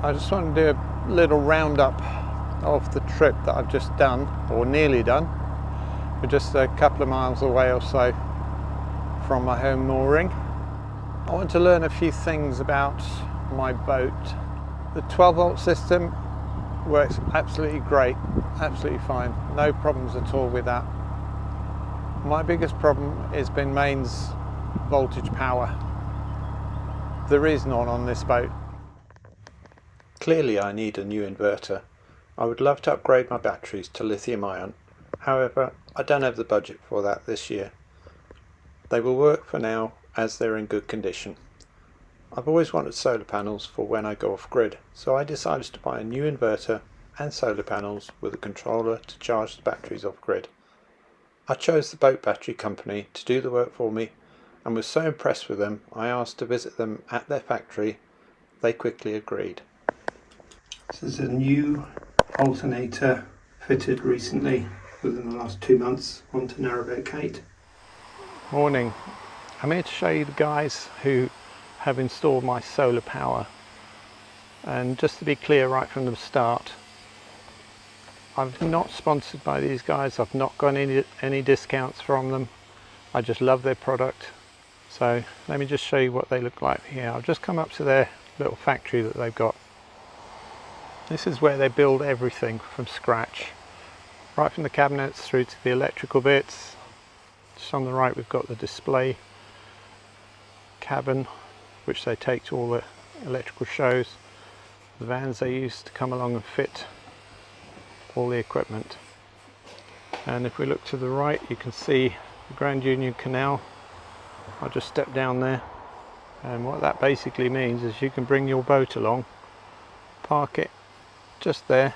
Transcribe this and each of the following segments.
I just want to do a little roundup of the trip that I've just done, or nearly done. We're just a couple of miles away or so from my home mooring. I want to learn a few things about my boat. The 12-volt system works absolutely great, absolutely fine, no problems at all with that. My biggest problem has been mains voltage power. There is none on this boat. Clearly I need a new inverter. I would love to upgrade my batteries to lithium ion. However, I don't have the budget for that this year. They will work for now as they're in good condition. I've always wanted solar panels for when I go off grid, so I decided to buy a new inverter and solar panels with a controller to charge the batteries off grid. I chose the boat battery company to do the work for me and was so impressed with them I asked to visit them at their factory. They quickly agreed. This is a new alternator fitted recently within the last 2 months onto Narrowboat Kate. Morning. I'm here to show you the guys who have installed my solar power, and just to be clear right from the start, I'm not sponsored by these guys. I've not got any discounts from them. I just love their product. So let me just show you what they look like here. I've just come up to their little factory that they've got. This is where they build everything from scratch, right from the cabinets through to the electrical bits. Just on the right we've got the display cabin, which they take to all the electrical shows, the vans they use to come along and fit all the equipment. And if we look to the right, you can see the Grand Union Canal. I'll just step down there, and what that basically means is you can bring your boat along, park it just there,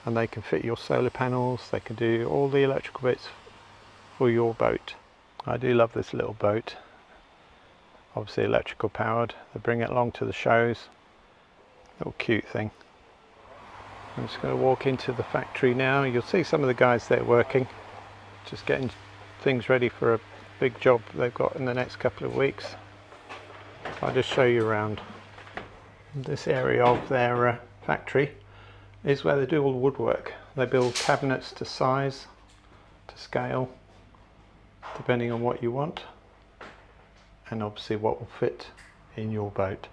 and they can fit your solar panels. They can do all the electrical bits for your boat. I do love this little boat, obviously electrical powered. They bring it along to the shows. Little cute thing. I'm just going to walk into the factory now. You'll see some of the guys there working, just getting things ready for a big job they've got in the next couple of weeks. I'll just show you around. This area of their factory is where they do all the woodwork. They build cabinets to size, to scale, depending on what you want, and obviously what will fit in your boat.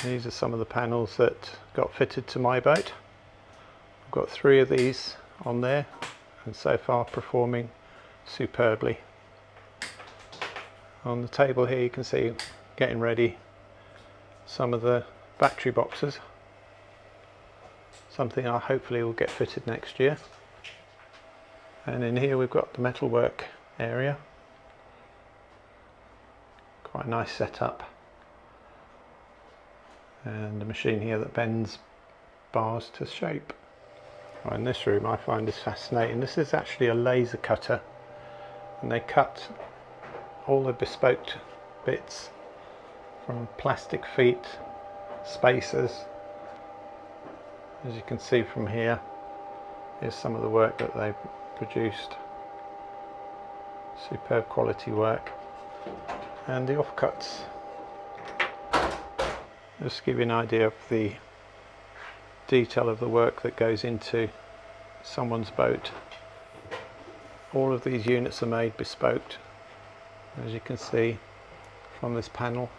These are some of the panels that got fitted to my boat. I've got 3 of these on there, and so far performing superbly. On the table here you can see getting ready some of the battery boxes, something I hopefully will get fitted next year. And in here we've got the metalwork area. Quite a nice setup, and a machine here that bends bars to shape. Right, in this room I find this fascinating. This is actually a laser cutter, and they cut all the bespoke bits from plastic feet, spacers. As you can see from here, here's some of the work that they've produced. Superb quality work. And the offcuts, just to give you an idea of the detail of the work that goes into someone's boat. All of these units are made bespoke, as you can see from this panel.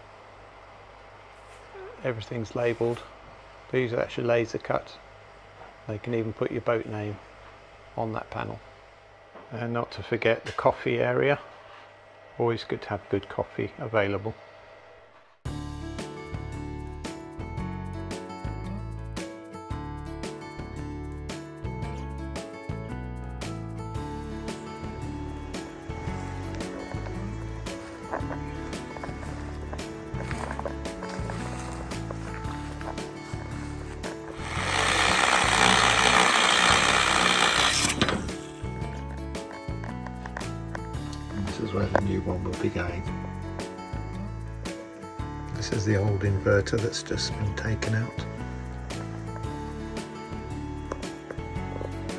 Everything's labelled. These are actually laser cut. They can even put your boat name on that panel. And not to forget the coffee area. Always good to have good coffee available. This is where the new one will be going. This is the old inverter that's just been taken out,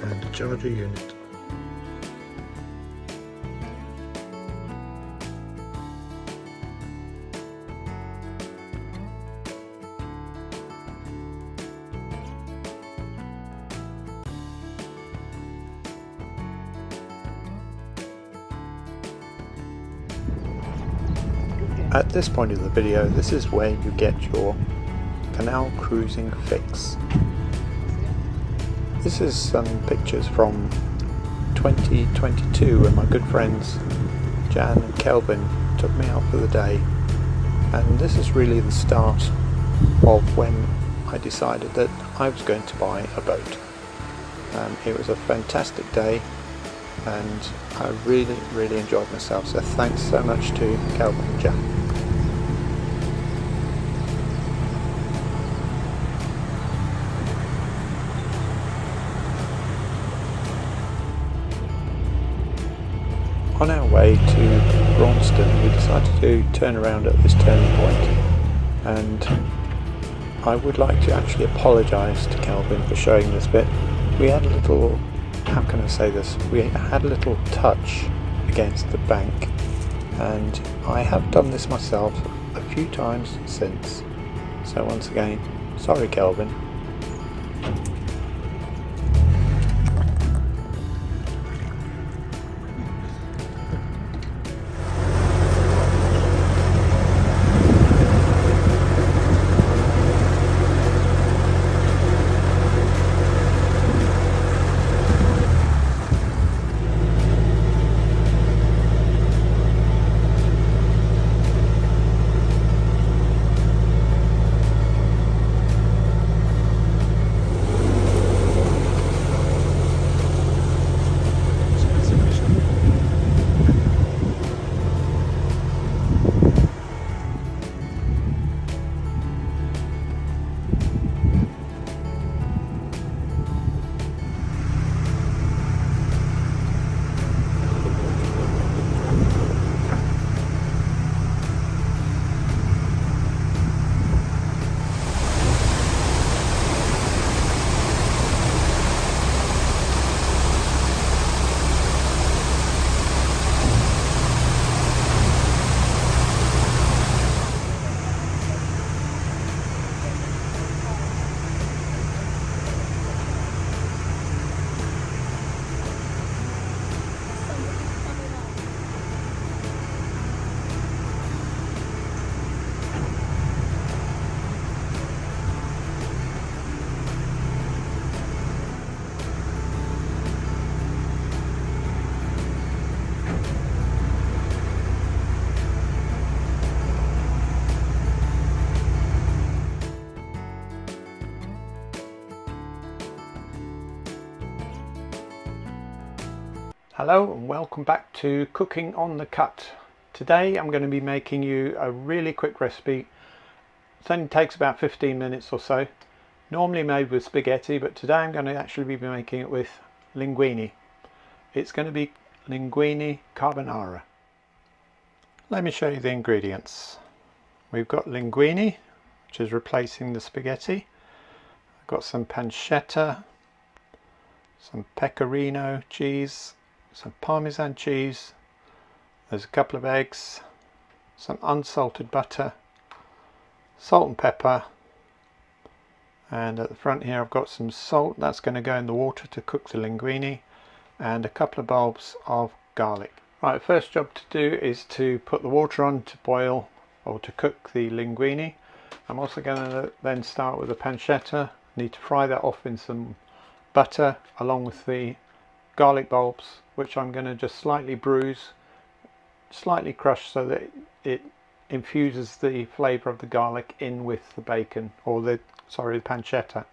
and a charger unit. At this point of the video, this is where you get your canal cruising fix. This is some pictures from 2022 when my good friends Jan and Kelvin took me out for the day, and this is really the start of when I decided that I was going to buy a boat. It was a fantastic day and I really enjoyed myself, so thanks so much to Kelvin and Jan. On our way to Braunston, we decided to turn around at this turning point, and I would like to actually apologise to Kelvin for showing this bit. We had a little, how can I say this, we had a little touch against the bank, and I have done this myself a few times since, so once again, sorry Kelvin. Hello and welcome back to Cooking on the Cut. Today I'm going to be making you a really quick recipe. It only takes about 15 minutes or so. Normally made with spaghetti, but today I'm going to actually be making it with linguine. It's going to be linguine carbonara. Let me show you the ingredients. We've got linguine, which is replacing the spaghetti. I've got some pancetta, some pecorino cheese, some Parmesan cheese, there's a couple of eggs, some unsalted butter, salt and pepper, and at the front here I've got some salt that's going to go in the water to cook the linguine, and a couple of bulbs of garlic. Right, first job to do is to put the water on to boil or to cook the linguine. I'm also going to then start with the pancetta. Need to fry that off in some butter along with the garlic bulbs, which I'm going to just slightly bruise, slightly crush so that it infuses the flavour of the garlic in with the bacon, or the pancetta.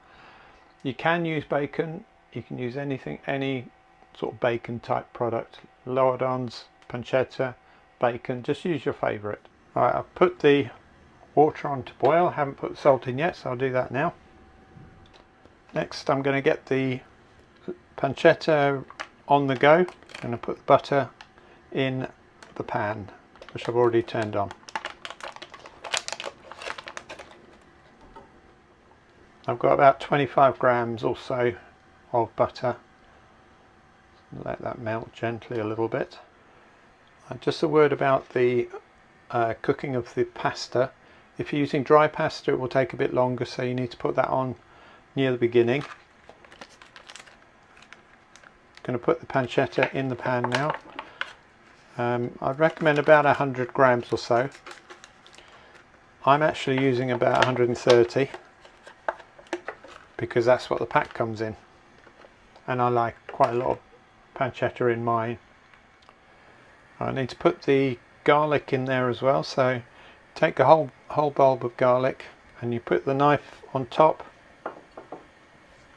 You can use bacon, you can use anything, any sort of bacon type product, lardons, pancetta, bacon, just use your favourite. Alright, I've put the water on to boil, I haven't put the salt in yet, so I'll do that now. Next I'm going to get the pancetta on the go. I'm going to put the butter in the pan, which I've already turned on. I've got about 25 grams or so of butter. Let that melt gently a little bit. Just a word about the cooking of the pasta. If you're using dry pasta, it will take a bit longer, so you need to put that on near the beginning. Going to put the pancetta in the pan now. I'd recommend about 100 grams or so. I'm actually using about 130 because that's what the pack comes in, and I like quite a lot of pancetta in mine. I need to put the garlic in there as well, so take a whole bulb of garlic and you put the knife on top,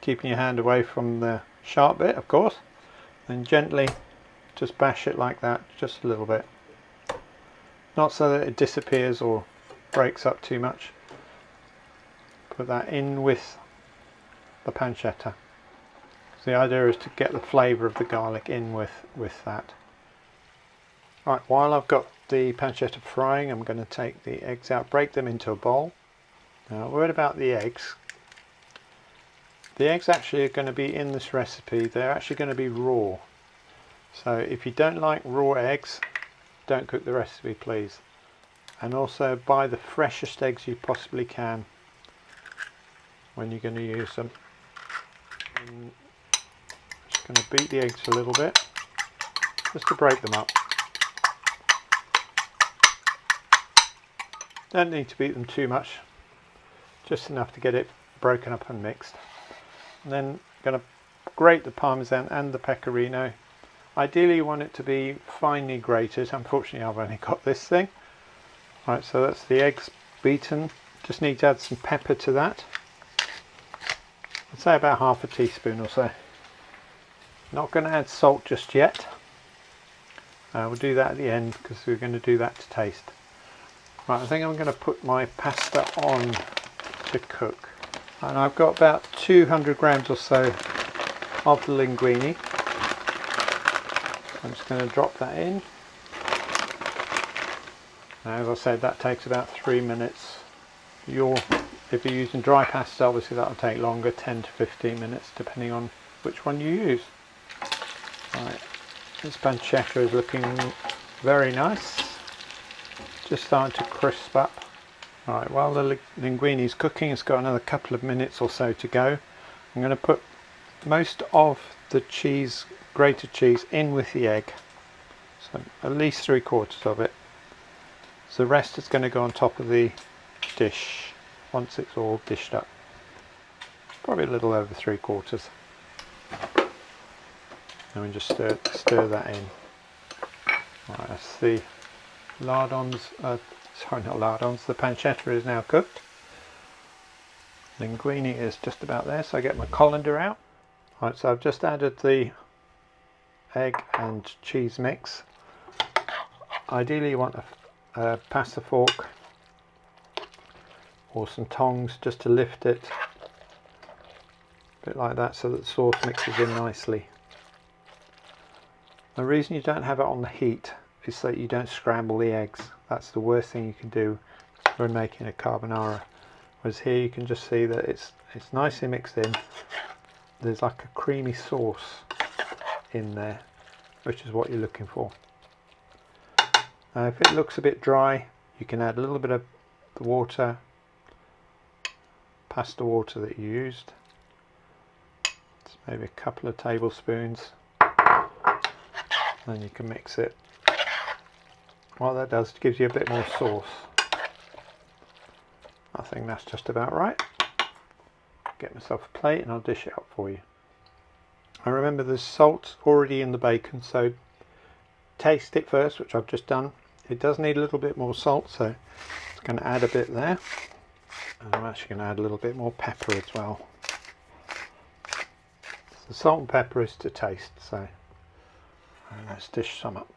keeping your hand away from the sharp bit of course, and gently just bash it like that, just a little bit, not so that it disappears or breaks up too much. Put that in with the pancetta. So the idea is to get the flavour of the garlic in with that. Right, while I've got the pancetta frying, I'm going to take the eggs out, break them into a bowl. Now, a word about the eggs. The eggs actually are going to be in this recipe, they're actually going to be raw. So if you don't like raw eggs, don't cook the recipe please. And also buy the freshest eggs you possibly can when you're going to use them. I'm just going to beat the eggs a little bit, just to break them up. Don't need to beat them too much, just enough to get it broken up and mixed. And then I'm going to grate the Parmesan and the Pecorino. Ideally you want it to be finely grated, unfortunately I've only got this thing. Right, so that's the eggs beaten. Just need to add some pepper to that. I'd say about half a teaspoon or so. Not going to add salt just yet. We'll do that at the end because we're going to do that to taste. Right, I think I'm going to put my pasta on to cook. And I've got about 200 grams or so of the linguine. I'm just going to drop that in. Now, as I said, that takes about 3 minutes. If you're using dry pasta, obviously that'll take longer, 10 to 15 minutes, depending on which one you use. Right, this pancetta is looking very nice. Just starting to crisp up. Alright, while the linguine is cooking, it's got another couple of minutes or so to go. I'm going to put most of the cheese, grated cheese, in with the egg. So at least 3/4 of it. So the rest is going to go on top of the dish once it's all dished up. Probably a little over 3/4. And we just stir that in. Right, that's the lardons, sorry not lardons, the pancetta is now cooked. Linguine is just about there, so I get my colander out. Right, so I've just added the egg and cheese mix. Ideally you want a pasta fork or some tongs just to lift it, a bit like that, so that the sauce mixes in nicely. The reason you don't have it on the heat is so that you don't scramble the eggs. That's the worst thing you can do when making a carbonara. Whereas here you can just see that it's nicely mixed in. There's like a creamy sauce in there, which is what you're looking for. Now if it looks a bit dry, you can add a little bit of the water, pasta water that you used. It's maybe a couple of tablespoons. Then you can mix it. What that does, it gives you a bit more sauce. I think that's just about right. Get myself a plate and I'll dish it up for you. And remember there's salt already in the bacon, so taste it first, which I've just done. It does need a little bit more salt, so I'm going to add a bit there. And I'm actually going to add a little bit more pepper as well. So salt and pepper is to taste, so let's dish some up.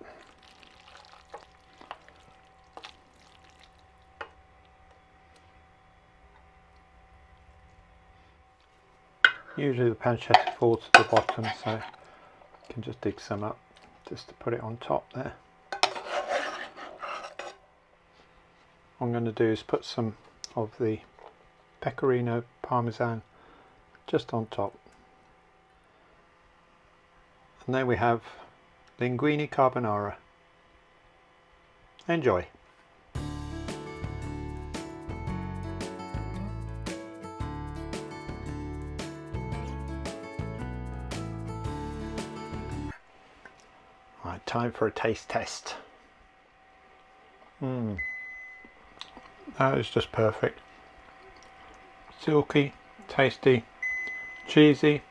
Usually the pancetta falls to the bottom, so you can just dig some up just to put it on top there. What I'm going to do is put some of the Pecorino Parmesan just on top. And there we have Linguine Carbonara. Enjoy! Right, time for a taste test. The That is just perfect. Silky, tasty, cheesy,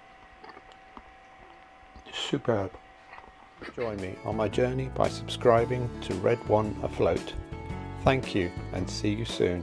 superb. Join me on my journey by subscribing to Red One Afloat. Thank you and see you soon.